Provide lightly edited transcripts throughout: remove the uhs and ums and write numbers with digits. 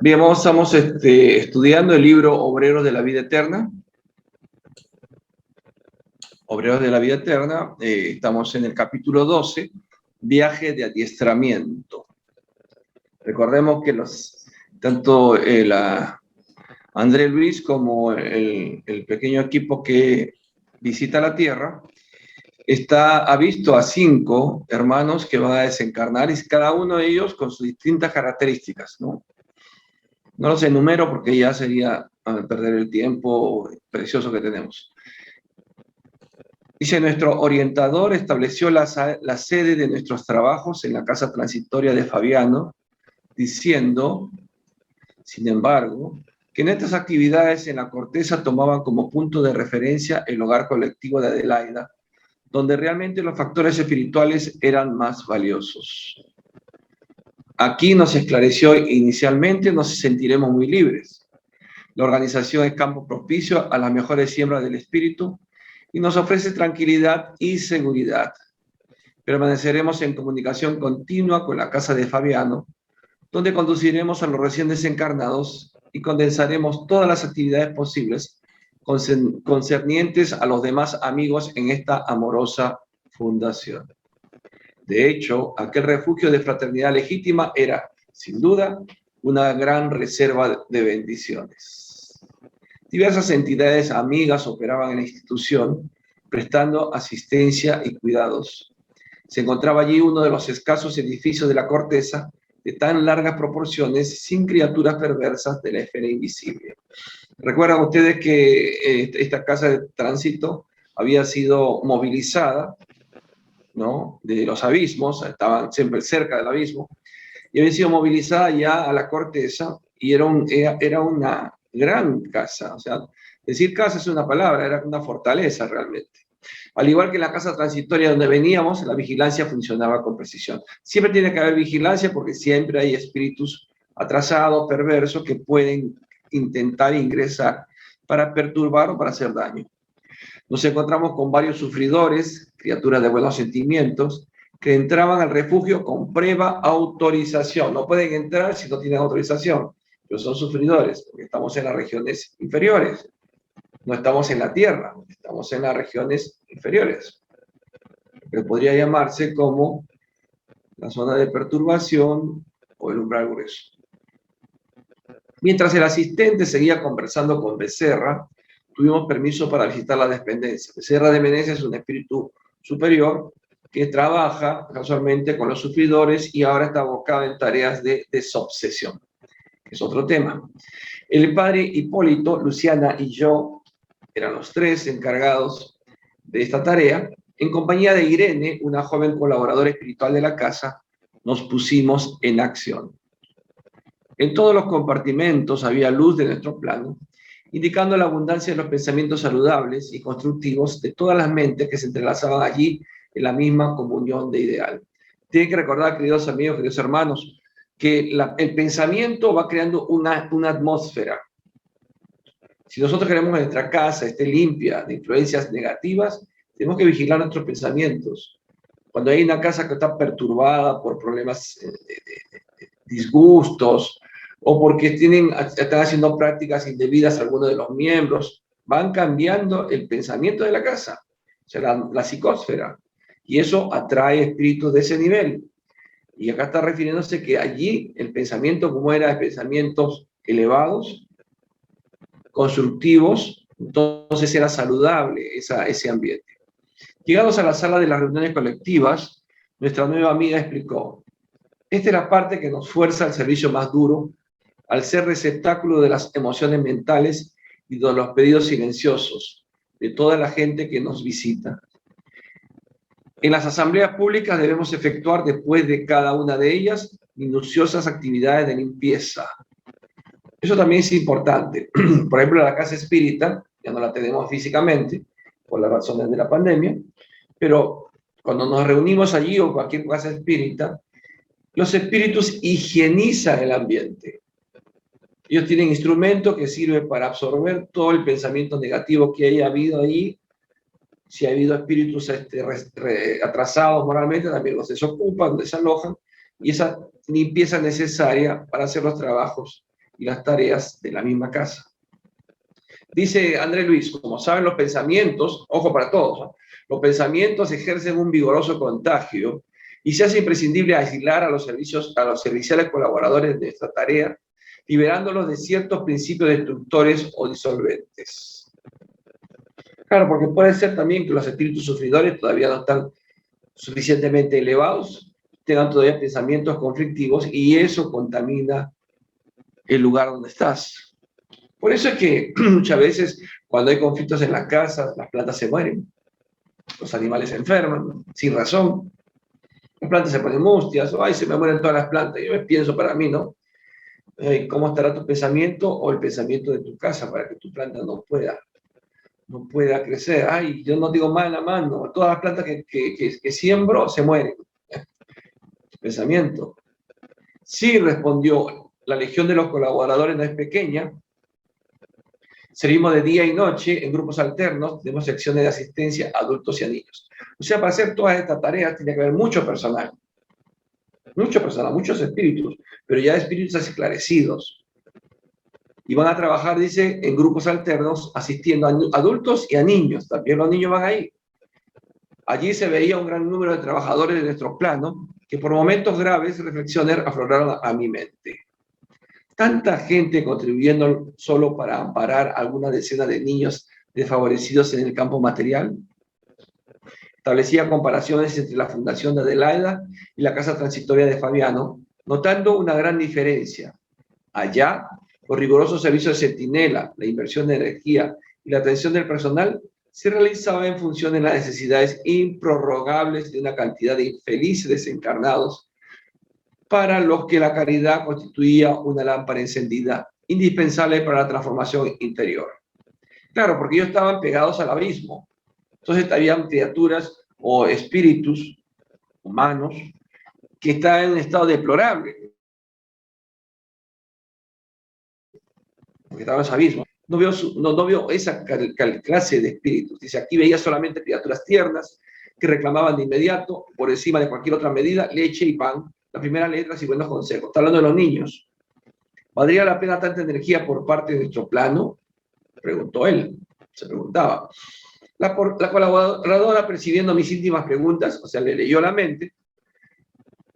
Bien, estamos estudiando el libro Obreros de la Vida Eterna. Obreros de la Vida Eterna, estamos en el capítulo 12, Viaje de Adiestramiento. Recordemos que tanto André Luis como el pequeño equipo que visita la Tierra ha visto a 5 hermanos que van a desencarnar y cada uno de ellos con sus distintas características, ¿no? No los enumero porque ya sería perder el tiempo precioso que tenemos. Dice, nuestro orientador estableció la sede de nuestros trabajos en la casa transitoria de Fabiano, diciendo, sin embargo, que en estas actividades en la corteza tomaban como punto de referencia el hogar colectivo de Adelaida, donde realmente los factores espirituales eran más valiosos. Aquí nos esclareció inicialmente, nos sentiremos muy libres. La organización es campo propicio a las mejores siembras del espíritu y nos ofrece tranquilidad y seguridad. Permaneceremos en comunicación continua con la casa de Fabiano, donde conduciremos a los recién desencarnados y condensaremos todas las actividades posibles concernientes a los demás amigos en esta amorosa fundación. De hecho, aquel refugio de fraternidad legítima era, sin duda, una gran reserva de bendiciones. Diversas entidades amigas operaban en la institución, prestando asistencia y cuidados. Se encontraba allí uno de los escasos edificios de la corteza, de tan largas proporciones, sin criaturas perversas de la esfera invisible. Recuerdan ustedes que esta casa de tránsito había sido movilizada, ¿no?, de los abismos, estaban siempre cerca del abismo, y había sido movilizada ya a la corteza, y era una gran casa. O sea, decir casa es una palabra, era una fortaleza realmente. Al igual que en la casa transitoria donde veníamos, la vigilancia funcionaba con precisión. Siempre tiene que haber vigilancia porque siempre hay espíritus atrasados, perversos, que pueden intentar ingresar para perturbar o para hacer daño. Nos encontramos con varios sufridores, criaturas de buenos sentimientos, que entraban al refugio con previa autorización. No pueden entrar si no tienen autorización, pero son sufridores, porque estamos en las regiones inferiores. No estamos en la tierra, estamos en las regiones inferiores. Que podría llamarse como la zona de perturbación o el umbral grueso. Mientras el asistente seguía conversando con Becerra, tuvimos permiso para visitar la dependencia. Becerra de Meneses es un espíritu superior que trabaja casualmente con los sufridores y ahora está abocado en tareas de desobsesión, que es otro tema. El padre Hipólito, Luciana y yo eran los 3 encargados de esta tarea. En compañía de Irene, una joven colaboradora espiritual de la casa, nos pusimos en acción. En todos los compartimentos había luz de nuestro plano, indicando la abundancia de los pensamientos saludables y constructivos de todas las mentes que se entrelazaban allí en la misma comunión de ideal. Tienen que recordar, queridos amigos, queridos hermanos, que el pensamiento va creando una atmósfera. Si nosotros queremos que nuestra casa esté limpia de influencias negativas, tenemos que vigilar nuestros pensamientos. Cuando hay una casa que está perturbada por problemas de disgustos o porque están haciendo prácticas indebidas algunos de los miembros, van cambiando el pensamiento de la casa, o sea, la psicósfera, y eso atrae espíritus de ese nivel. Y acá está refiriéndose que allí el pensamiento, como era, pensamientos elevados, constructivos, entonces era saludable ese ambiente. Llegados a la sala de las reuniones colectivas, nuestra nueva amiga explicó: esta es la parte que nos fuerza al servicio más duro, al ser receptáculo de las emociones mentales y de los pedidos silenciosos de toda la gente que nos visita. En las asambleas públicas debemos efectuar, después de cada una de ellas, minuciosas actividades de limpieza. Eso también es importante. Por ejemplo, la casa espírita, ya no la tenemos físicamente, por las razones de la pandemia, pero cuando nos reunimos allí o cualquier casa espírita, los espíritus higienizan el ambiente. Ellos tienen instrumentos que sirven para absorber todo el pensamiento negativo que haya habido ahí. Si ha habido espíritus atrasados moralmente, también los desocupan, desalojan, y esa limpieza necesaria para hacer los trabajos y las tareas de la misma casa. Dice André Luis, como saben los pensamientos, ojo para todos, ¿no? Los pensamientos ejercen un vigoroso contagio y se hace imprescindible aislar a los serviciales colaboradores de esta tarea, liberándolos de ciertos principios destructores o disolventes. Claro, porque puede ser también que los espíritus sufridores todavía no están suficientemente elevados, tengan todavía pensamientos conflictivos y eso contamina el lugar donde estás. Por eso es que muchas veces cuando hay conflictos en la casa, las plantas se mueren, los animales se enferman, sin razón, las plantas se ponen mustias, o ay, se me mueren todas las plantas. Yo me pienso para mí, ¿no? ¿Cómo estará tu pensamiento o el pensamiento de tu casa para que tu planta no pueda crecer? Ay, yo no digo mal a mano, todas las plantas que siembro se mueren. Pensamiento. Sí, respondió, la legión de los colaboradores no es pequeña. Servimos de día y noche en grupos alternos, tenemos secciones de asistencia a adultos y a niños. O sea, para hacer todas estas tareas tiene que haber mucho personal, muchos espíritus, pero ya espíritus esclarecidos. Y van a trabajar, dice, en grupos alternos, asistiendo a adultos y a niños. También los niños van ahí. Allí se veía un gran número de trabajadores de nuestro plano que por momentos graves reflexiones afloraron a mi mente. Tanta gente contribuyendo solo para amparar alguna decena de niños desfavorecidos en el campo material. Establecía comparaciones entre la Fundación de Adelaida y la Casa Transitoria de Fabiano, notando una gran diferencia. Allá, los rigurosos servicios de centinela, la inversión de energía y la atención del personal se realizaba en función de las necesidades improrrogables de una cantidad de infelices desencarnados para los que la caridad constituía una lámpara encendida indispensable para la transformación interior. Claro, porque ellos estaban pegados al abismo. Entonces habían criaturas o espíritus humanos que estaban en un estado deplorable, porque estaban en ese abismo. No vio esa clase de espíritus. Dice, aquí veía solamente criaturas tiernas que reclamaban de inmediato, por encima de cualquier otra medida, leche y pan, las primeras letras y buenos consejos. Está hablando de los niños. ¿Valdría la pena tanta energía por parte de nuestro plano? Preguntó él, se preguntaba. La colaboradora, percibiendo mis íntimas preguntas, o sea, le leyó la mente,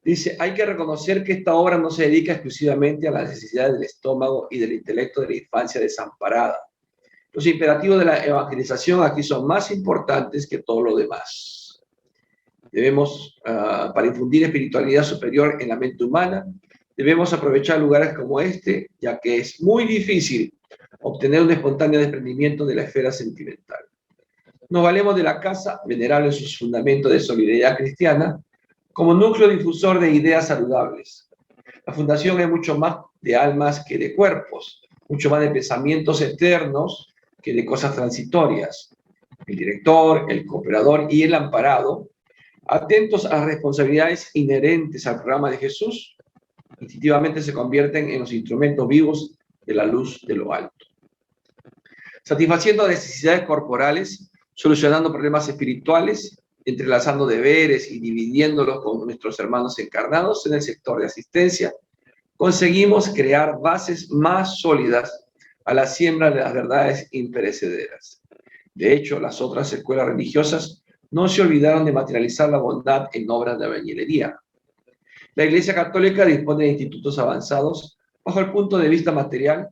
dice, hay que reconocer que esta obra no se dedica exclusivamente a las necesidades del estómago y del intelecto de la infancia desamparada. Los imperativos de la evangelización aquí son más importantes que todo lo demás. Debemos, para infundir espiritualidad superior en la mente humana, debemos aprovechar lugares como este, ya que es muy difícil obtener un espontáneo desprendimiento de la esfera sentimental. Nos valemos de la casa, venerable en sus fundamentos de solidaridad cristiana, como núcleo difusor de ideas saludables. La fundación es mucho más de almas que de cuerpos, mucho más de pensamientos eternos que de cosas transitorias. El director, el cooperador y el amparado, atentos a las responsabilidades inherentes al programa de Jesús, instintivamente se convierten en los instrumentos vivos de la luz de lo alto. Satisfaciendo necesidades corporales, solucionando problemas espirituales, entrelazando deberes y dividiéndolos con nuestros hermanos encarnados en el sector de asistencia, conseguimos crear bases más sólidas a la siembra de las verdades imperecederas. De hecho, las otras escuelas religiosas no se olvidaron de materializar la bondad en obras de albañilería. La Iglesia Católica dispone de institutos avanzados bajo el punto de vista material,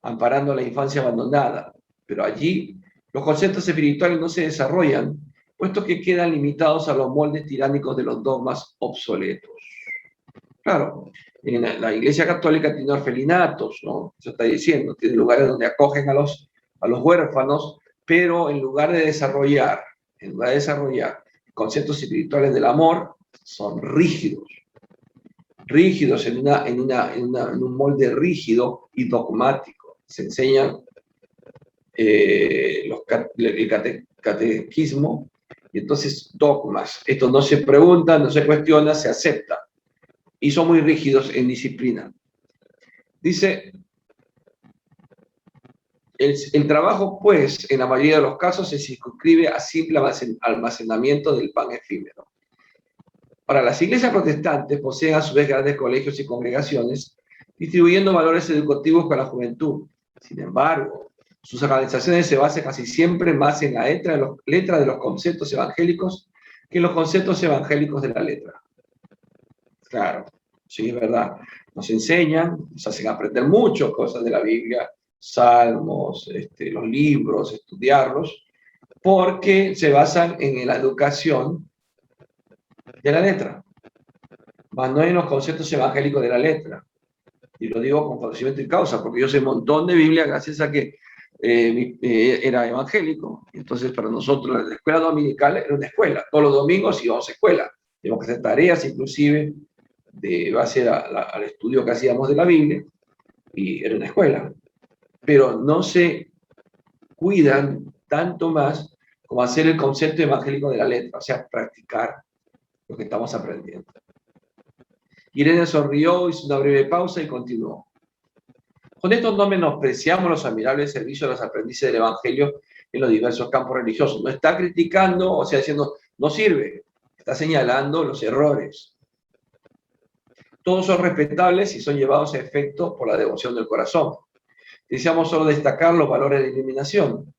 amparando a la infancia abandonada, pero allí los conceptos espirituales no se desarrollan, puesto que quedan limitados a los moldes tiránicos de los dogmas obsoletos. Claro, en la Iglesia Católica tiene orfelinatos, ¿no? Eso está diciendo, tiene lugares donde acogen a los huérfanos, pero en lugar de desarrollar conceptos espirituales del amor, son rígidos en un molde rígido y dogmático. Se enseñan el catequismo y entonces dogmas. Esto no se pregunta, no se cuestiona, se acepta. Y son muy rígidos en disciplina. Dice, el trabajo, pues, en la mayoría de los casos se circunscribe a simple almacenamiento del pan efímero. Ahora, las iglesias protestantes poseen a su vez grandes colegios y congregaciones distribuyendo valores educativos para la juventud. Sin embargo, sus organizaciones se basan casi siempre más en la letra de los conceptos evangélicos que en los conceptos evangélicos de la letra. Claro, sí, es verdad. Nos enseñan, nos hacen aprender muchas cosas de la Biblia, salmos, los libros, estudiarlos, porque se basan en la educación de la letra, más no en los conceptos evangélicos de la letra. Y lo digo con conocimiento y causa, porque yo sé un montón de Biblia gracias a que era evangélico. Entonces, para nosotros, la escuela dominical era una escuela. Todos los domingos íbamos a escuela. Teníamos que hacer tareas, inclusive, de base al estudio que hacíamos de la Biblia, y era una escuela. Pero no se cuidan tanto más como hacer el concepto evangélico de la letra, o sea, practicar lo que estamos aprendiendo. Irene sonrió, hizo una breve pausa y continuó. Con esto no menospreciamos los admirables servicios de los aprendices del Evangelio en los diversos campos religiosos. No está criticando, o sea, diciendo, no sirve. Está señalando los errores. Todos son respetables y son llevados a efecto por la devoción del corazón. Deseamos solo destacar los valores de iluminación.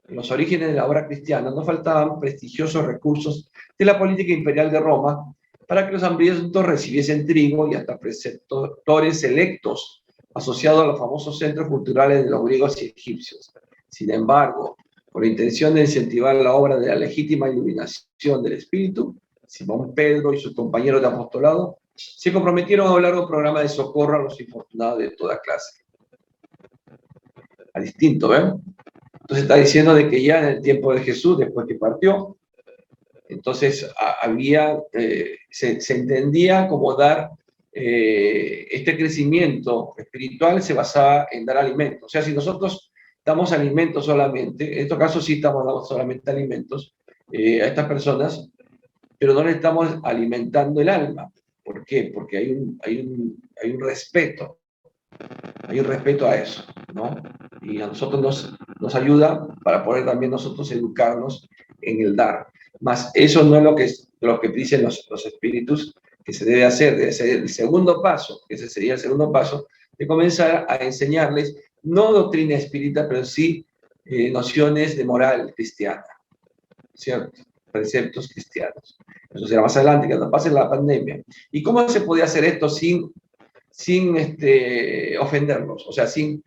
En los orígenes de la obra cristiana no faltaban prestigiosos recursos de la política imperial de Roma para que los hambrientos recibiesen trigo y hasta preceptores electos asociados a los famosos centros culturales de los griegos y egipcios. Sin embargo, por la intención de incentivar la obra de la legítima iluminación del Espíritu, Simón Pedro y sus compañeros de apostolado se comprometieron a un largo programa de socorro a los infortunados de toda clase. A distinto, ¿ven? Entonces está diciendo de que ya en el tiempo de Jesús, después que partió, entonces se entendía como dar este crecimiento espiritual se basaba en dar alimentos. O sea, si nosotros damos alimentos solamente, en estos casos sí estamos dando solamente alimentos a estas personas, pero no le estamos alimentando el alma. ¿Por qué? Porque hay un respeto. Hay un respeto a eso, ¿no? Y a nosotros nos ayuda para poder también nosotros educarnos en el dar. Más eso no es lo que dicen los espíritus que se debe hacer. Debe ser el segundo paso, que ese sería el segundo paso, de comenzar a enseñarles no doctrina espírita, pero sí nociones de moral cristiana, ¿cierto? Preceptos cristianos. Eso será más adelante, cuando pase la pandemia. ¿Y cómo se podía hacer esto sin ofenderlos? O sea, sin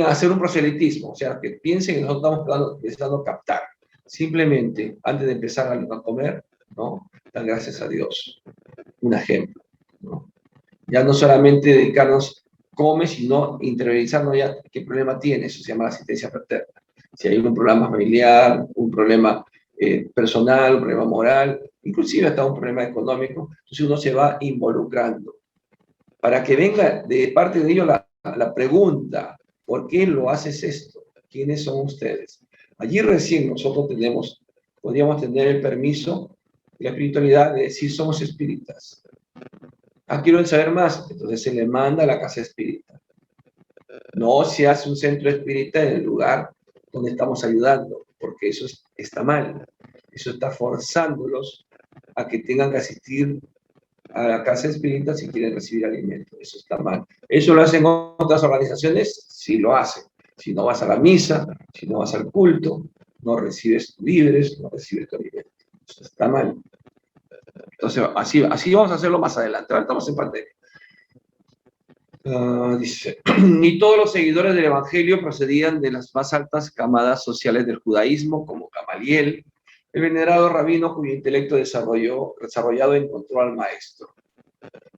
hacer un proselitismo, o sea, que piensen que nosotros estamos necesitando captar. Simplemente, antes de empezar a comer, ¿no? Dan gracias a Dios. Un ejemplo, ¿no? Ya no solamente dedicarnos, come, sino interiorizarnos ya qué problema tiene, eso se llama la asistencia fraterna. Si hay un problema familiar, un problema personal, un problema moral, inclusive hasta un problema económico, entonces uno se va involucrando. Para que venga de parte de ellos la pregunta, ¿por qué lo haces esto? ¿Quiénes son ustedes? Allí recién nosotros podríamos tener el permiso de la espiritualidad de decir somos espíritas. Quiero saber más, entonces se le manda a la casa espírita. No se hace un centro espírita en el lugar donde estamos ayudando, porque eso está mal. Eso está forzándolos a que tengan que asistir a la casa espírita si quieren recibir alimento. Eso está mal. ¿Eso lo hacen otras organizaciones? Sí lo hacen. Si no vas a la misa, si no vas al culto, no recibes tus víveres, no recibes tu alimento. Eso está mal. Entonces, así vamos a hacerlo más adelante. Ahora estamos en pandemia. Dice, y todos los seguidores del Evangelio procedían de las más altas camadas sociales del judaísmo, como Gamaliel, el venerado rabino cuyo intelecto desarrollado encontró al maestro.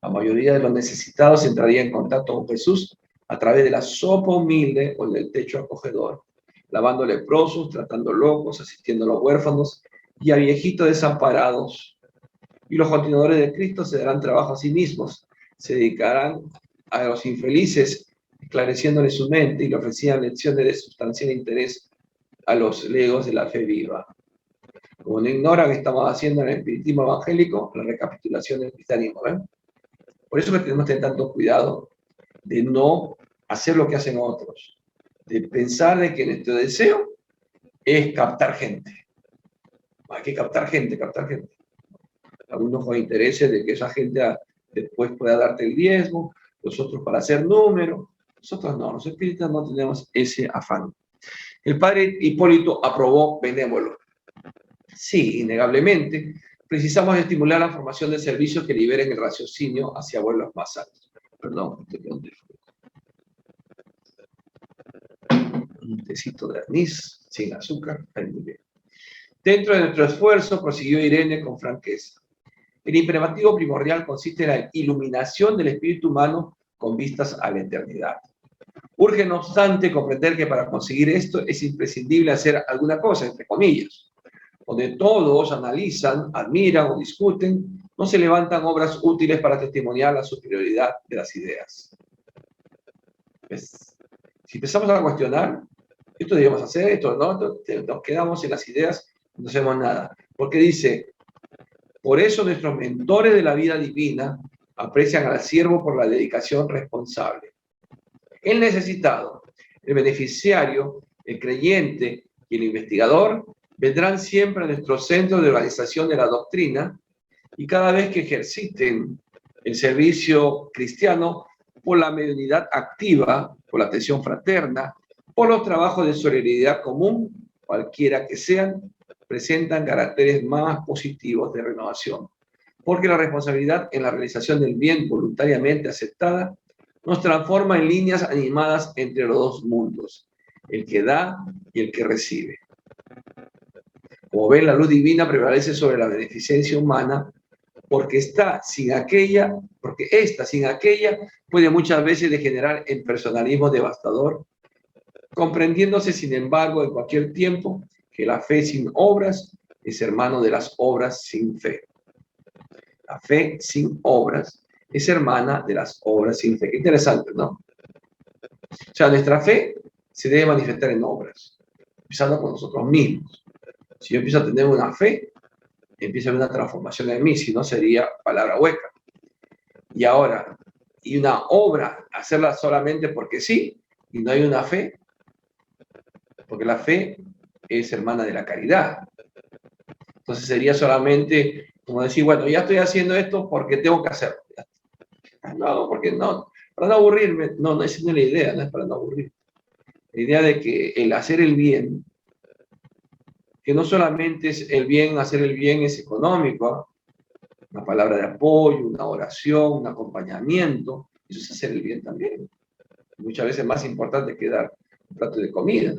La mayoría de los necesitados entraría en contacto con Jesús a través de la sopa humilde o del techo acogedor, lavando leprosos, tratando locos, asistiendo a los huérfanos y a viejitos desamparados. Y los continuadores de Cristo se darán trabajo a sí mismos, se dedicarán a los infelices, esclareciéndoles su mente y le ofrecían lecciones de sustancial interés a los legos de la fe viva. Como no ignoran que estamos haciendo en el espiritismo evangélico, la recapitulación del cristianismo, ¿ven? Por eso que tenemos que tener tanto cuidado de no hacer lo que hacen otros, de pensar de que nuestro deseo es captar gente. Hay que captar gente. Algunos con intereses de que esa gente después pueda darte el diezmo, nosotros para hacer número. Nosotros no, los espíritas no tenemos ese afán. El padre Hipólito aprobó benévolo. Sí, innegablemente, precisamos estimular la formación de servicios que liberen el raciocinio hacia vuelos más altos. Perdón, un tecito de anís sin azúcar. Ahí, muy bien. Dentro de nuestro esfuerzo, prosiguió Irene con franqueza, el imperativo primordial consiste en la iluminación del espíritu humano con vistas a la eternidad. Urge, no obstante, comprender que para conseguir esto es imprescindible hacer alguna cosa, entre comillas, donde todos analizan, admiran o discuten, no se levantan obras útiles para testimoniar la superioridad de las ideas. ¿Ves? Si empezamos a cuestionar, esto debemos hacer, esto no, nos quedamos en las ideas, no hacemos nada. Porque dice, por eso nuestros mentores de la vida divina aprecian al siervo por la dedicación responsable. El necesitado, el beneficiario, el creyente y el investigador vendrán siempre a nuestro centro de organización de la doctrina y cada vez que ejerciten el servicio cristiano por la mediunidad activa, por la atención fraterna, por los trabajos de solidaridad común, cualquiera que sean, presentan caracteres más positivos de renovación, porque la responsabilidad en la realización del bien voluntariamente aceptada nos transforma en líneas animadas entre los dos mundos, el que da y el que recibe. Como ven, la luz divina prevalece sobre la beneficencia humana porque esta sin aquella puede muchas veces degenerar en personalismo devastador, comprendiéndose, sin embargo, en cualquier tiempo, que la fe sin obras es hermano de las obras sin fe. La fe sin obras es hermana de las obras sin fe. Qué interesante, ¿no? O sea, nuestra fe se debe manifestar en obras, empezando por nosotros mismos. Si yo empiezo a tener una fe, empieza a haber una transformación en mí, si no sería palabra hueca. Y ahora, y una obra, hacerla solamente porque sí, y no hay una fe, porque la fe es hermana de la caridad. Entonces sería solamente como decir, bueno, ya estoy haciendo esto porque tengo que hacerlo. No, porque no, para no aburrirme, no, esa no es la idea, no es para no aburrir. La idea de que el hacer el bien, que no solamente es el bien, hacer el bien es económico, una palabra de apoyo, una oración, un acompañamiento, eso es hacer el bien también. Muchas veces más importante que dar un plato de comida.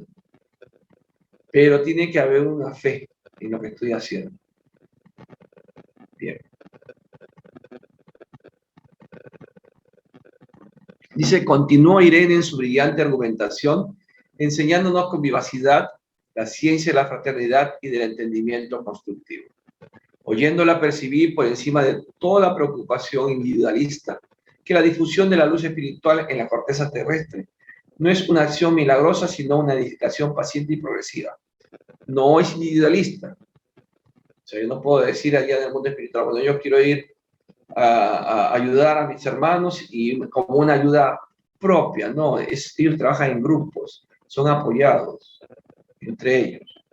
Pero tiene que haber una fe en lo que estoy haciendo. Bien. Dice, continuó Irene en su brillante argumentación, enseñándonos con vivacidad la ciencia de la fraternidad y del entendimiento constructivo. Oyéndola percibí por encima de toda preocupación individualista que la difusión de la luz espiritual en la corteza terrestre no es una acción milagrosa, sino una edificación paciente y progresiva. No es individualista. O sea, yo no puedo decir allá en el mundo espiritual, bueno, yo quiero ir a ayudar a mis hermanos y como una ayuda propia, no, ellos trabajan en grupos, son apoyados entre ellos.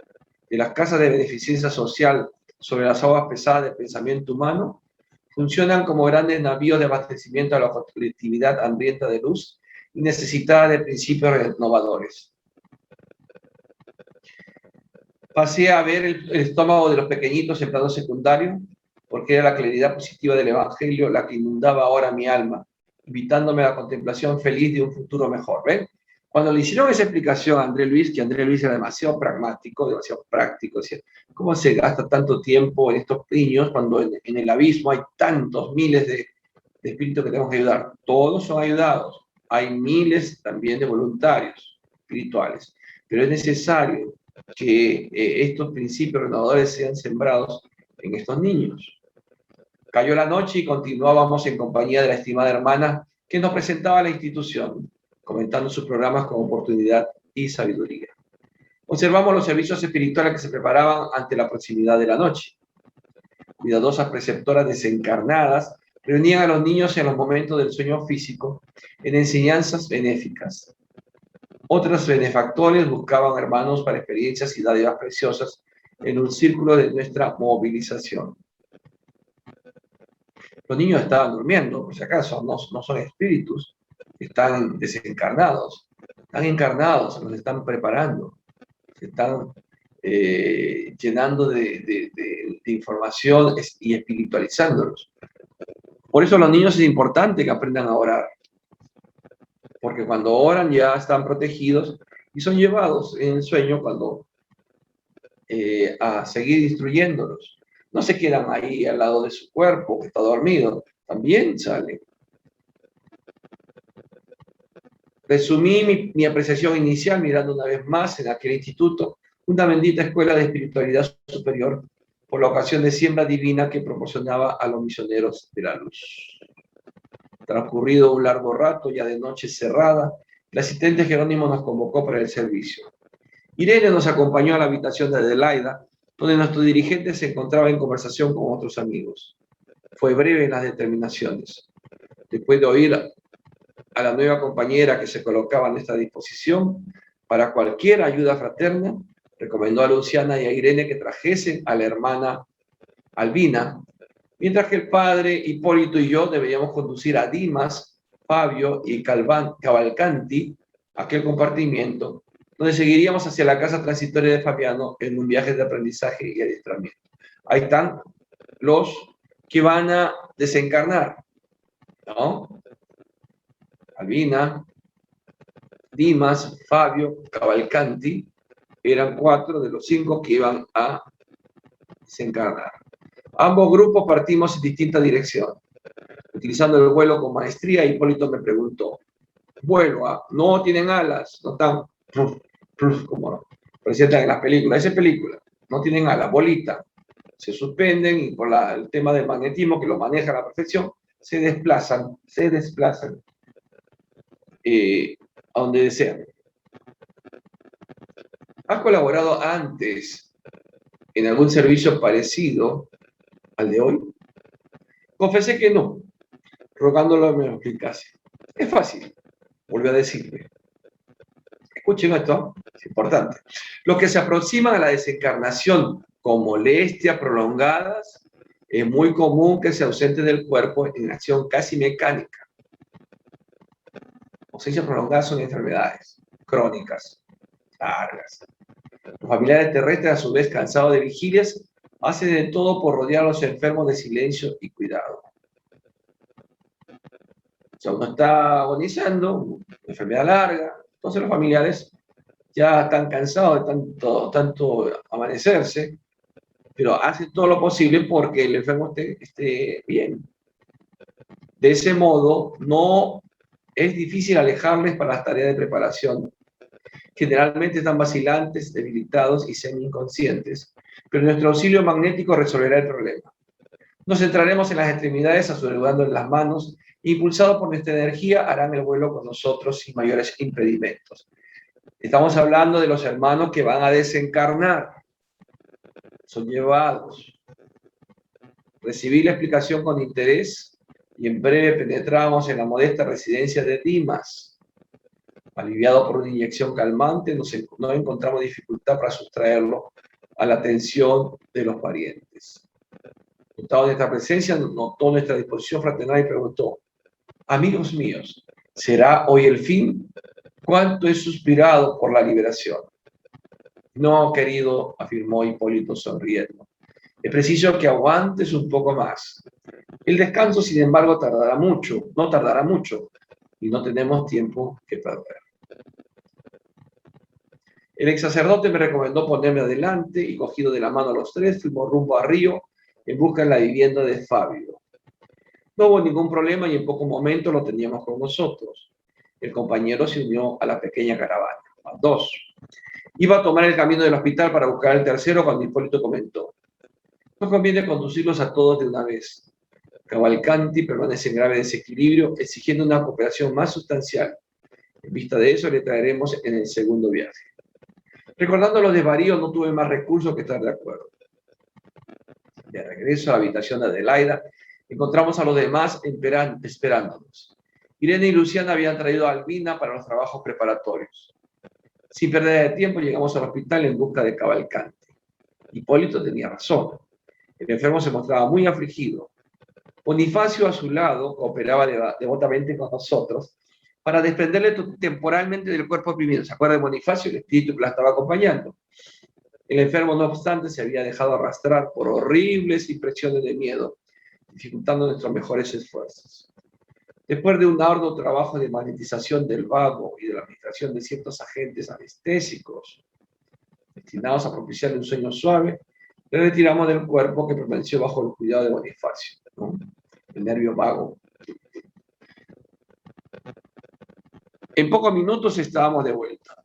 De las casas de beneficencia social sobre las aguas pesadas del pensamiento humano, funcionan como grandes navíos de abastecimiento a la colectividad hambrienta de luz y necesitada de principios renovadores. Pasé a ver el estómago de los pequeñitos en plano secundario, porque era la claridad positiva del Evangelio la que inundaba ahora mi alma, invitándome a la contemplación feliz de un futuro mejor. ¿Ven? Cuando le hicieron esa explicación a André Luis, que André Luis era demasiado pragmático, demasiado práctico, decía, ¿cómo se gasta tanto tiempo en estos niños cuando en el abismo hay tantos miles de espíritus que tenemos que ayudar? Todos son ayudados. Hay miles también de voluntarios espirituales, pero es necesario que estos principios renovadores sean sembrados en estos niños. Cayó la noche y continuábamos en compañía de la estimada hermana que nos presentaba la institución, comentando sus programas con oportunidad y sabiduría. Observamos los servicios espirituales que se preparaban ante la proximidad de la noche. Cuidadosas preceptoras desencarnadas reunían a los niños en los momentos del sueño físico en enseñanzas benéficas. Otros benefactores buscaban hermanos para experiencias y dádivas preciosas en un círculo de nuestra movilización. Los niños estaban durmiendo, por si acaso, no son espíritus, están desencarnados, están encarnados, nos están preparando, se están llenando de información y espiritualizándolos. Por eso los niños es importante que aprendan a orar, porque cuando oran ya están protegidos y son llevados en el sueño a seguir instruyéndolos. No se quedan ahí al lado de su cuerpo que está dormido, también salen. Resumí mi apreciación inicial mirando una vez más en aquel instituto, una bendita escuela de espiritualidad superior, por la ocasión de siembra divina que proporcionaba a los misioneros de la luz. Transcurrido un largo rato, ya de noche cerrada, el asistente Jerónimo nos convocó para el servicio. Irene nos acompañó a la habitación de Adelaida, donde nuestro dirigente se encontraba en conversación con otros amigos. Fue breve en las determinaciones. Después de oír a la nueva compañera que se colocaba en esta disposición para cualquier ayuda fraterna, recomendó a Luciana y a Irene que trajesen a la hermana Albina, mientras que el padre Hipólito y yo deberíamos conducir a Dimas, Fabio y Cavalcanti a aquel compartimiento, donde seguiríamos hacia la casa transitoria de Fabiano en un viaje de aprendizaje y adiestramiento. Ahí están los que van a desencarnar, ¿no? Albina, Dimas, Fabio, Cavalcanti, eran 4 de los 5 que iban a desencarnar. Ambos grupos partimos en distinta dirección. Utilizando el vuelo con maestría, Hipólito me preguntó, vuelo, no tienen alas, no están, como presentan en las películas, esa película, no tienen alas, bolita, se suspenden y por el tema del magnetismo que lo maneja a la perfección, se desplazan a donde desean. ¿Has colaborado antes en algún servicio parecido al de hoy? Confesé que no, rogándolo me lo explicase. Es fácil, volví a decirle. Escuchen esto, es importante. Los que se aproximan a la desencarnación con molestias prolongadas, es muy común que se ausente del cuerpo en acción casi mecánica. Ausencias prolongadas son enfermedades crónicas, largas. Los familiares terrestres, a su vez cansados de vigilias, hacen de todo por rodear a los enfermos de silencio y cuidado. O sea, uno está agonizando, una enfermedad larga, entonces los familiares ya están cansados de tanto amanecerse, pero hacen todo lo posible porque el enfermo esté bien. De ese modo, no es difícil alejarles para las tareas de preparación. Generalmente están vacilantes, debilitados y semi-inconscientes, pero nuestro auxilio magnético resolverá el problema. Nos centraremos en las extremidades, asegurando en las manos, e impulsados por nuestra energía, harán el vuelo con nosotros sin mayores impedimentos. Estamos hablando de los hermanos que van a desencarnar. Son llevados. Recibí la explicación con interés y en breve penetramos en la modesta residencia de Dimas. Aliviado por una inyección calmante, no encontramos dificultad para sustraerlo a la atención de los parientes. Notado nuestra presencia, notó nuestra disposición fraternal y preguntó, amigos míos, ¿será hoy el fin? ¿Cuánto he suspirado por la liberación? No, querido, afirmó Hipólito sonriendo. Es preciso que aguantes un poco más. El descanso, sin embargo, no tardará mucho, y no tenemos tiempo que perder. El ex sacerdote me recomendó ponerme adelante y, cogido de la mano a los tres, fuimos rumbo a Río en busca de la vivienda de Fabio. No hubo ningún problema y en pocos momentos lo teníamos con nosotros. El compañero se unió a la pequeña caravana, a 2. Iba a tomar el camino del hospital para buscar al tercero cuando Hipólito comentó, no conviene conducirlos a todos de una vez. Cavalcanti permanece en grave desequilibrio, exigiendo una cooperación más sustancial. En vista de eso, le traeremos en el segundo viaje. Recordando los desvaríos, no tuve más recursos que estar de acuerdo. De regreso a la habitación de Adelaida, encontramos a los demás esperándonos. Irene y Luciana habían traído a Albina para los trabajos preparatorios. Sin perder de tiempo, llegamos al hospital en busca de Cavalcanti. Hipólito tenía razón. El enfermo se mostraba muy afligido. Bonifacio, a su lado, cooperaba devotamente con nosotros para desprenderle temporalmente del cuerpo oprimido. ¿Se acuerda de Bonifacio? El espíritu que la estaba acompañando. El enfermo, no obstante, se había dejado arrastrar por horribles impresiones de miedo, dificultando nuestros mejores esfuerzos. Después de un arduo trabajo de magnetización del vago y de la administración de ciertos agentes anestésicos destinados a propiciarle un sueño suave, le retiramos del cuerpo que permaneció bajo el cuidado de Bonifacio, ¿no? El nervio vago. En pocos minutos estábamos de vuelta.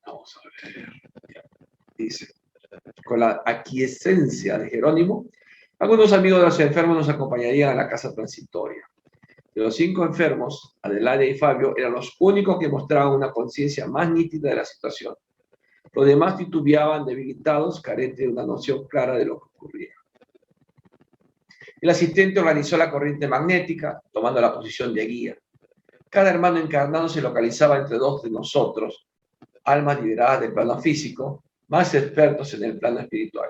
Vamos a ver. Dice, con la aquiescencia de Jerónimo, algunos amigos de los enfermos nos acompañarían a la casa transitoria. De los 5 enfermos, Adelaide y Fabio eran los únicos que mostraban una conciencia más nítida de la situación. Los demás titubeaban, debilitados, carentes de una noción clara de lo que ocurría. El asistente organizó la corriente magnética, tomando la posición de guía. Cada hermano encarnado se localizaba entre 2 de nosotros, almas liberadas del plano físico, más expertos en el plano espiritual.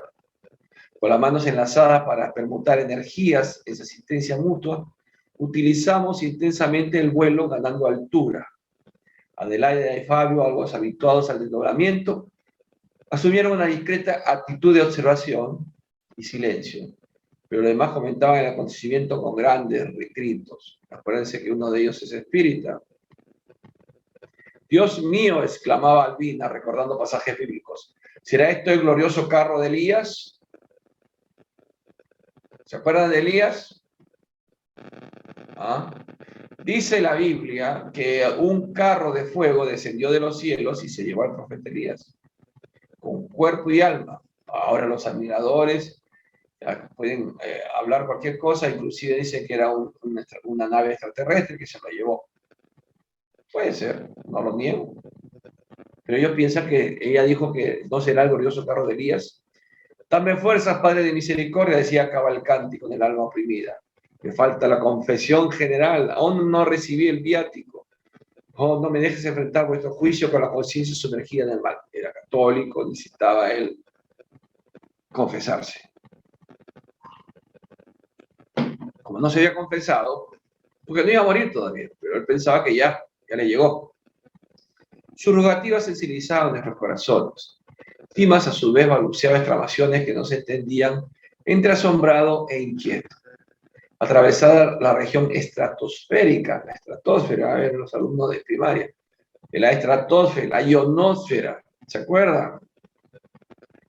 Con las manos enlazadas para permutar energías en su asistencia mutua, utilizamos intensamente el vuelo ganando altura. Adelaide y Fabio, algo habituados al desdoblamiento, asumieron una discreta actitud de observación y silencio, pero los demás comentaban el acontecimiento con grandes gritos. Acuérdense que uno de ellos es espírita. Dios mío, exclamaba Albina, recordando pasajes bíblicos. ¿Será esto el glorioso carro de Elías? ¿Se acuerdan de Elías? ¿Ah? Dice la Biblia que un carro de fuego descendió de los cielos y se llevó al profeta Elías, con cuerpo y alma. Ahora los admiradores pueden hablar cualquier cosa, inclusive dicen que era una nave extraterrestre que se lo llevó. Puede ser, no lo niego. Pero ellos piensan que ella dijo que no será el glorioso carro de Elías. Dame fuerzas, Padre de misericordia, decía Cavalcanti con el alma oprimida. Me falta la confesión general, aún no recibí el viático. Oh, no me dejes enfrentar vuestro juicio con la conciencia sumergida en el mal. Era católico, necesitaba él confesarse. Como no se había confesado, porque no iba a morir todavía, pero él pensaba que ya le llegó. Sus rogativas sensibilizaban nuestros corazones. Dimas, a su vez, balbuceaba exclamaciones que no se entendían entre asombrado e inquieto. Atravesar la región estratosférica, la estratosfera, a ver, los alumnos de primaria, de la estratosfera, la ionosfera, ¿se acuerdan?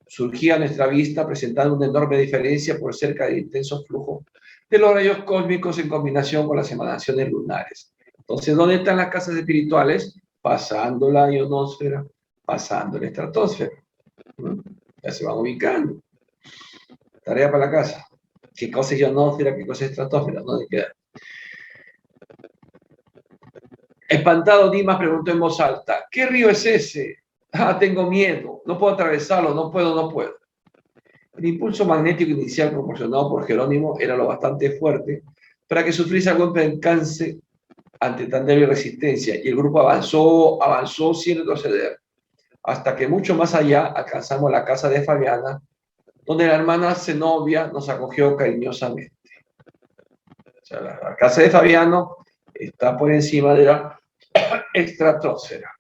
Surgía a nuestra vista presentando una enorme diferencia por cerca del intenso flujo de los rayos cósmicos en combinación con las emanaciones lunares. Entonces, ¿dónde están las casas espirituales? Pasando la ionosfera, pasando la estratosfera. Ya se van ubicando. Tarea para la casa. ¿Qué cosa es ionosfera? ¿Qué cosa es estratosfera? ¿Dónde queda? Espantado, Dimas preguntó en voz alta, ¿qué río es ese? Ah, tengo miedo, no puedo atravesarlo, no puedo. El impulso magnético inicial proporcionado por Jerónimo era lo bastante fuerte para que sufriese algún percance ante tan débil resistencia, y el grupo avanzó sin retroceder, hasta que mucho más allá alcanzamos la casa de Fabiana, donde la hermana Zenobia nos acogió cariñosamente. O sea, la casa de Fabiano está por encima de la estratosfera.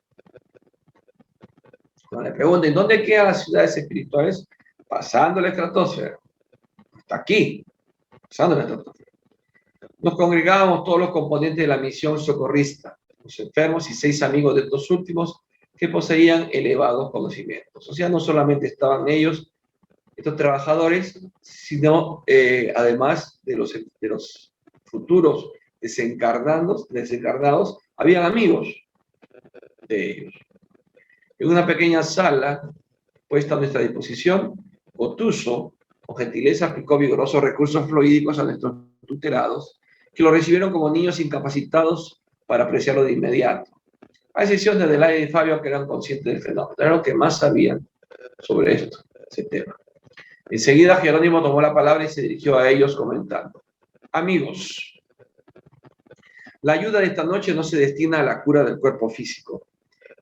Cuando le pregunten, ¿dónde quedan las ciudades espirituales? Pasando la estratosfera. Está aquí, pasando la estratosfera. Nos congregábamos todos los componentes de la misión socorrista, los enfermos y 6 amigos de estos últimos que poseían elevados conocimientos. O sea, no solamente estaban ellos, estos trabajadores, sino además de los futuros desencarnados, habían amigos de ellos. En una pequeña sala puesta a nuestra disposición, Gotuso, con gentileza, aplicó vigorosos recursos fluídicos a nuestros tutelados, que lo recibieron como niños incapacitados para apreciarlo de inmediato, a excepción de Adelaide y Fabio, que eran conscientes del fenómeno, eran los que más sabían sobre ese tema. Enseguida Jerónimo tomó la palabra y se dirigió a ellos comentando, amigos, la ayuda de esta noche no se destina a la cura del cuerpo físico,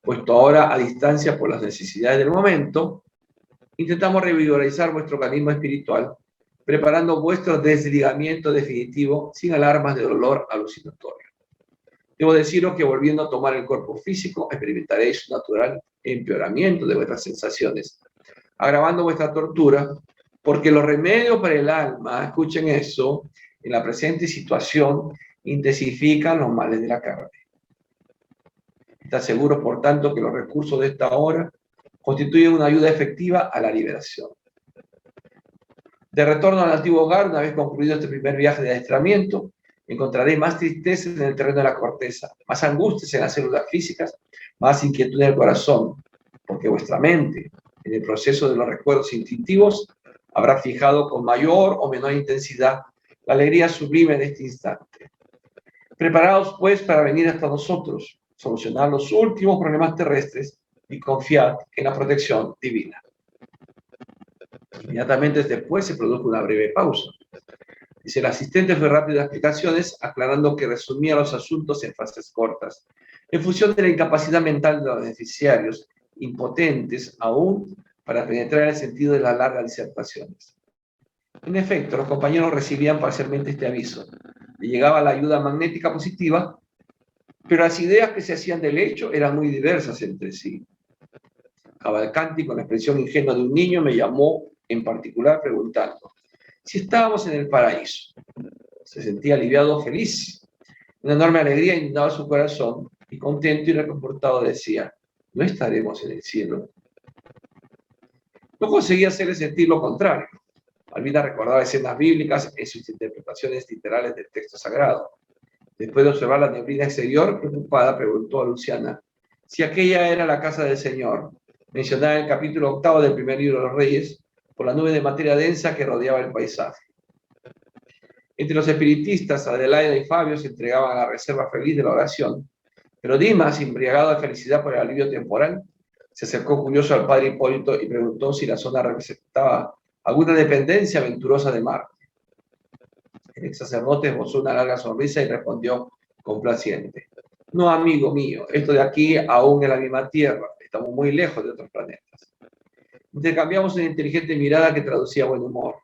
puesto ahora a distancia por las necesidades del momento, intentamos revigorizar vuestro organismo espiritual preparando vuestro desligamiento definitivo sin alarmas de dolor alucinatorio. Debo deciros que volviendo a tomar el cuerpo físico, experimentaréis un natural empeoramiento de vuestras sensaciones, agravando vuestra tortura, porque los remedios para el alma, escuchen eso, en la presente situación, intensifican los males de la carne. Está seguro, por tanto, que los recursos de esta hora constituyen una ayuda efectiva a la liberación. De retorno al antiguo hogar, una vez concluido este primer viaje de adiestramiento, encontraréis más tristeza en el terreno de la corteza, más angustias en las células físicas, más inquietud en el corazón, porque vuestra mente, en el proceso de los recuerdos instintivos, habrá fijado con mayor o menor intensidad la alegría sublime de este instante. Preparaos, pues, para venir hasta nosotros, solucionar los últimos problemas terrestres y confiad en la protección divina. Inmediatamente después se produjo una breve pausa. Dice, el asistente fue rápido en explicaciones, aclarando que resumía los asuntos en frases cortas, en función de la incapacidad mental de los beneficiarios, impotentes aún para penetrar el sentido de las largas disertaciones. En efecto, los compañeros recibían parcialmente este aviso. Le llegaba la ayuda magnética positiva, pero las ideas que se hacían del hecho eran muy diversas entre sí. Cavalcanti, con la expresión ingenua de un niño, me llamó en particular preguntando si estábamos en el paraíso. Se sentía aliviado, feliz. Una enorme alegría inundaba su corazón y contento y reconfortado decía, ¿no estaremos en el cielo? No conseguía hacerle sentir lo contrario. Malvina recordaba escenas bíblicas en sus interpretaciones literales del texto sagrado. Después de observar la neblina exterior, preocupada, preguntó a Luciana si aquella era la casa del Señor, mencionada en el capítulo 8 del primer libro de los Reyes, por la nube de materia densa que rodeaba el paisaje. Entre los espiritistas, Adelaida y Fabio se entregaban a la reserva feliz de la oración, pero Dimas, embriagado de felicidad por el alivio temporal, se acercó curioso al padre Hipólito y preguntó si la zona representaba alguna dependencia aventurosa de Marte. El ex sacerdote esbozó una larga sonrisa y respondió complaciente. No, amigo mío, esto de aquí aún es la misma Tierra, estamos muy lejos de otros planetas. Intercambiamos una inteligente mirada que traducía buen humor.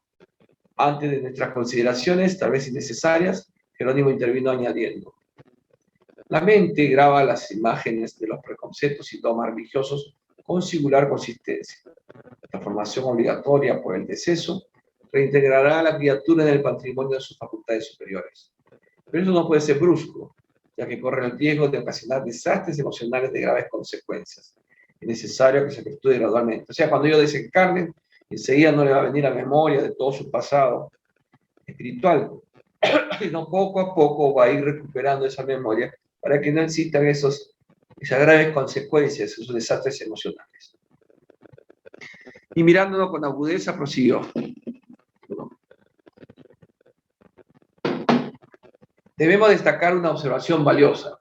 Antes de nuestras consideraciones, tal vez innecesarias, Jerónimo intervino añadiendo. La mente graba las imágenes de los preconceptos y dogmas religiosos con singular consistencia. La formación obligatoria por el deceso reintegrará a la criatura en el patrimonio de sus facultades superiores. Pero eso no puede ser brusco, ya que corre el riesgo de ocasionar desastres emocionales de graves consecuencias. Es necesario que se estudie gradualmente. O sea, cuando ellos desencarnen, enseguida no le va a venir a memoria de todo su pasado espiritual, sino poco a poco va a ir recuperando esa memoria para que no existan esas graves consecuencias, esos desastres emocionales. Y mirándolo con agudeza prosiguió. Debemos destacar una observación valiosa.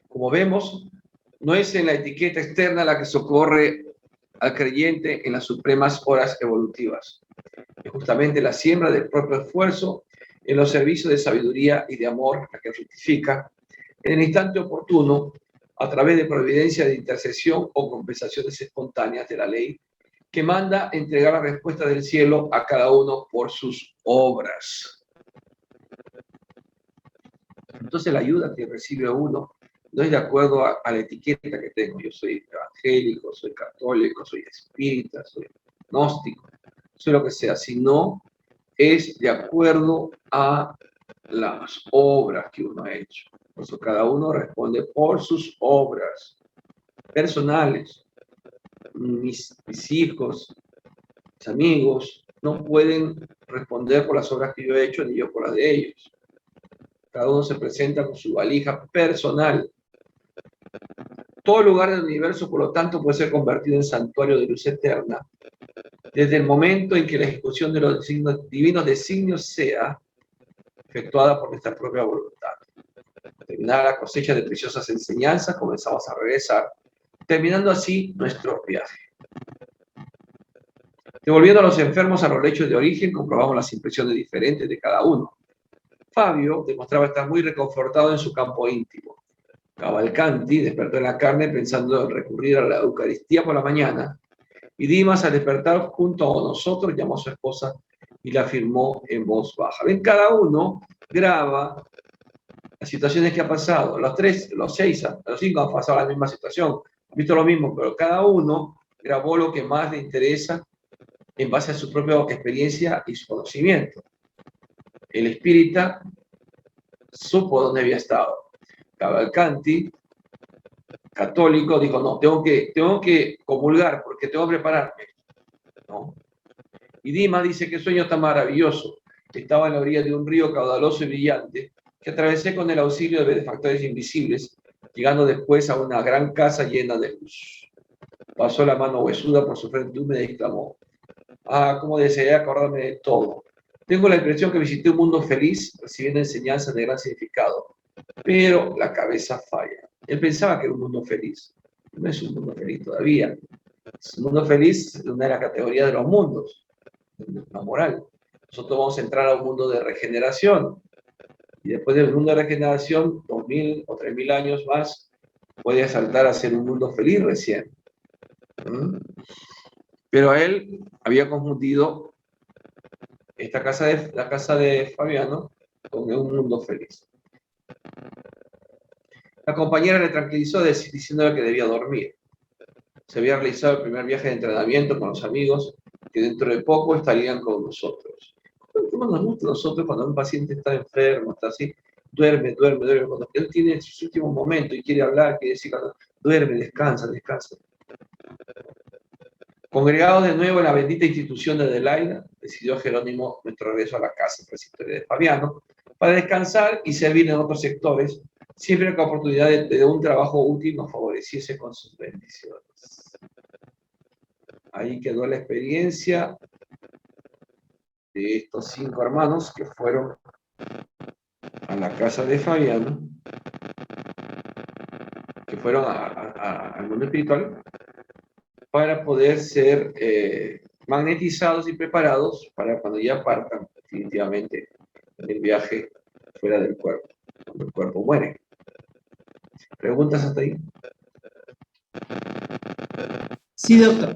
Como vemos, no es en la etiqueta externa la que socorre al creyente en las supremas horas evolutivas. Es justamente la siembra del propio esfuerzo en los servicios de sabiduría y de amor la que fructifica en el instante oportuno a través de providencia de intercesión o compensaciones espontáneas de la ley que manda entregar la respuesta del cielo a cada uno por sus obras. Entonces la ayuda que recibe uno no es de acuerdo a la etiqueta que tengo. Yo soy evangélico, soy católico, soy espírita, soy gnóstico, soy lo que sea, sino es de acuerdo a las obras que uno ha hecho. Por eso cada uno responde por sus obras personales. Mis hijos, mis amigos, no pueden responder por las obras que yo he hecho, ni yo por las de ellos. Cada uno se presenta con su valija personal. Todo lugar del universo, por lo tanto, puede ser convertido en santuario de luz eterna, desde el momento en que la ejecución de los divinos designios sea efectuada por nuestra propia voluntad. Terminada la cosecha de preciosas enseñanzas, comenzamos a regresar, terminando así nuestro viaje. Devolviendo a los enfermos a los lechos de origen, comprobamos las impresiones diferentes de cada uno. Fabio demostraba estar muy reconfortado en su campo íntimo. Cavalcanti despertó en la carne pensando en recurrir a la Eucaristía por la mañana Y Dimas, al despertar junto a nosotros, llamó a su esposa y la afirmó en voz baja. Ven, cada uno graba las situaciones que ha pasado. Los tres, los seis, los cinco han pasado la misma situación, han visto lo mismo, pero cada uno grabó lo que más le interesa en base a su propia experiencia y su conocimiento. El espírita supo dónde había estado. Cavalcanti, católico, dijo, no, tengo que comulgar porque tengo que prepararme. ¿No? Y Dimas dice que sueño tan maravilloso. Estaba en la orilla de un río caudaloso y brillante que atravesé con el auxilio de benefactores invisibles, llegando después a una gran casa llena de luz. Pasó la mano huesuda por su frente húmeda y exclamó, ah, cómo desearía acordarme de todo. Tengo la impresión que visité un mundo feliz, recibiendo enseñanzas de gran significado, pero la cabeza falla. Él pensaba que era un mundo feliz. No es un mundo feliz todavía. Es un mundo feliz es una de las categorías de los mundos, la moral. Nosotros vamos a entrar a un mundo de regeneración. Y después del mundo de regeneración, 2000 o 3000 años más, puede saltar a ser un mundo feliz recién. Pero él había confundido la casa de Fabiano con un mundo feliz. La compañera le tranquilizó diciéndole que debía dormir. Se había realizado el primer viaje de entrenamiento con los amigos que dentro de poco estarían con nosotros. ¿Cómo nos gusta a nosotros cuando un paciente está enfermo, está así? Duerme. Cuando él tiene sus últimos momentos y quiere hablar, quiere decir, duerme, descansa. Congregado de nuevo en la bendita institución de Adelaida, decidió Jerónimo nuestro regreso a la casa transitoria de Fabiano para descansar y servir en otros sectores, siempre que la oportunidad de un trabajo útil nos favoreciese con sus bendiciones. Ahí quedó la experiencia de estos 5 hermanos que fueron a la casa de Fabiano, que fueron al mundo espiritual, para poder ser magnetizados y preparados para cuando ya partan definitivamente en el viaje fuera del cuerpo, cuando el cuerpo muere. ¿Preguntas hasta ahí? Sí, doctor.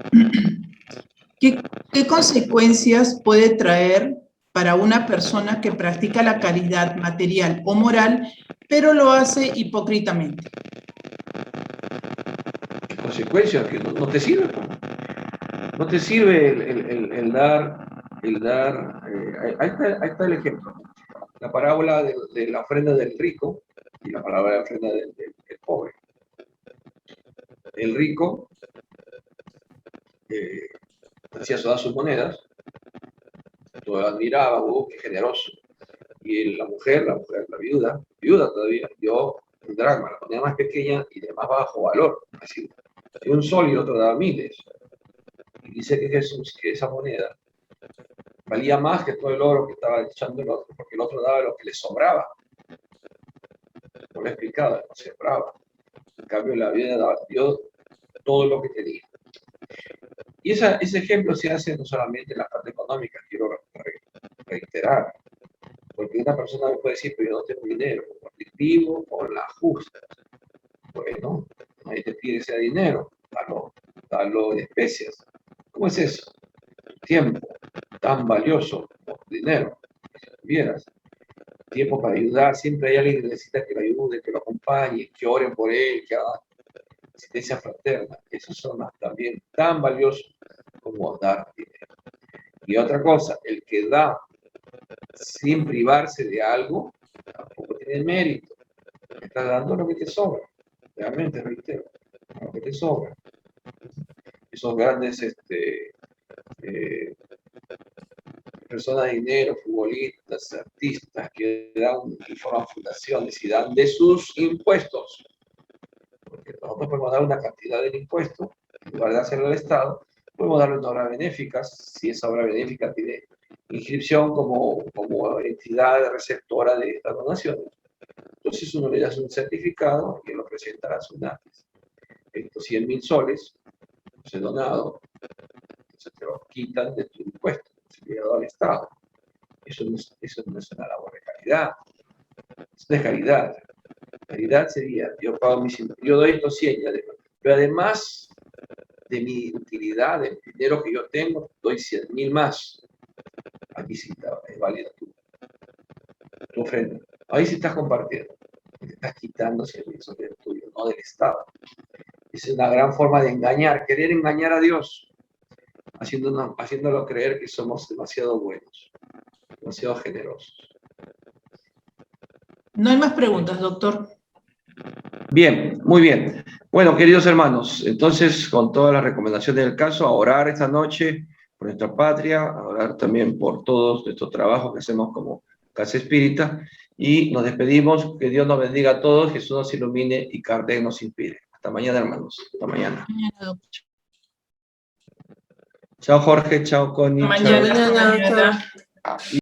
¿Qué consecuencias puede traer para una persona que practica la caridad material o moral, pero lo hace hipócritamente? ¿Qué consecuencias? Que no te sirve. No te sirve el dar. Ahí está el ejemplo. La parábola de la ofrenda del rico y la parábola de la ofrenda del pobre. El rico hacía todas sus monedas, todo lo admiraba, qué generoso. Y la mujer, la viuda todavía, dio un dracma, la moneda más pequeña y de más bajo valor. Es decir, un sol y otro daba miles. Y dice que Jesús, que esa moneda valía más que todo el oro que estaba echando el otro, porque el otro daba lo que le sobraba. No lo explicaba, no sobraba. En cambio, la viuda dio todo lo que tenía. Y ese ejemplo se hace no solamente en la parte económica, quiero reiterar, porque una persona me puede decir, pero yo no tengo dinero, vivo con la justa. Bueno, nadie te pide ese dinero, dalo en especias. ¿Cómo es eso? Tiempo tan valioso como dinero. Vieras, tiempo para ayudar, siempre hay alguien que necesita que lo ayude, que lo acompañe, que oren por él, que haga asistencia fraterna. Esos son también tan valiosos como dar dinero. Y otra cosa, el que da sin privarse de algo, tampoco tiene mérito. Estás dando lo que te sobra. Realmente, reitero, lo que te sobra. Esos grandes personas de dinero, futbolistas, artistas, que dan y forman fundaciones y dan de sus impuestos. Porque nosotros podemos dar una cantidad de impuestos, en lugar de hacerlo al Estado, podemos darle una obra benéfica, si esa obra benéfica tiene inscripción como entidad receptora de estas donaciones. Entonces uno le da un certificado y lo presenta a SUNATES. Estos 100.000 soles, se donado, entonces te lo quitan de tu impuesto, se le al Estado. Eso no es una labor de caridad, es de caridad. Caridad sería, yo doy estos 100, pero además de mi utilidad, del dinero que yo tengo, doy 100.000 más. Aquí sí está, es válida tu ofrenda. Ahí sí estás compartiendo. Te estás quitando servicios del tuyo, no del Estado. Es una gran forma de engañar, querer engañar a Dios, haciéndolo creer que somos demasiado buenos, demasiado generosos. No hay más preguntas, doctor. Bien, muy bien. Bueno, queridos hermanos, entonces, con todas las recomendaciones del caso, a orar esta noche por nuestra patria, a orar también por todos nuestros trabajos que hacemos como Casa Espírita, y nos despedimos. Que Dios nos bendiga a todos, Jesús nos ilumine y Kardec nos inspire. Hasta mañana, hermanos. Hasta mañana. Chao, Jorge. Chao, Connie. Mañana, Chao. mañana.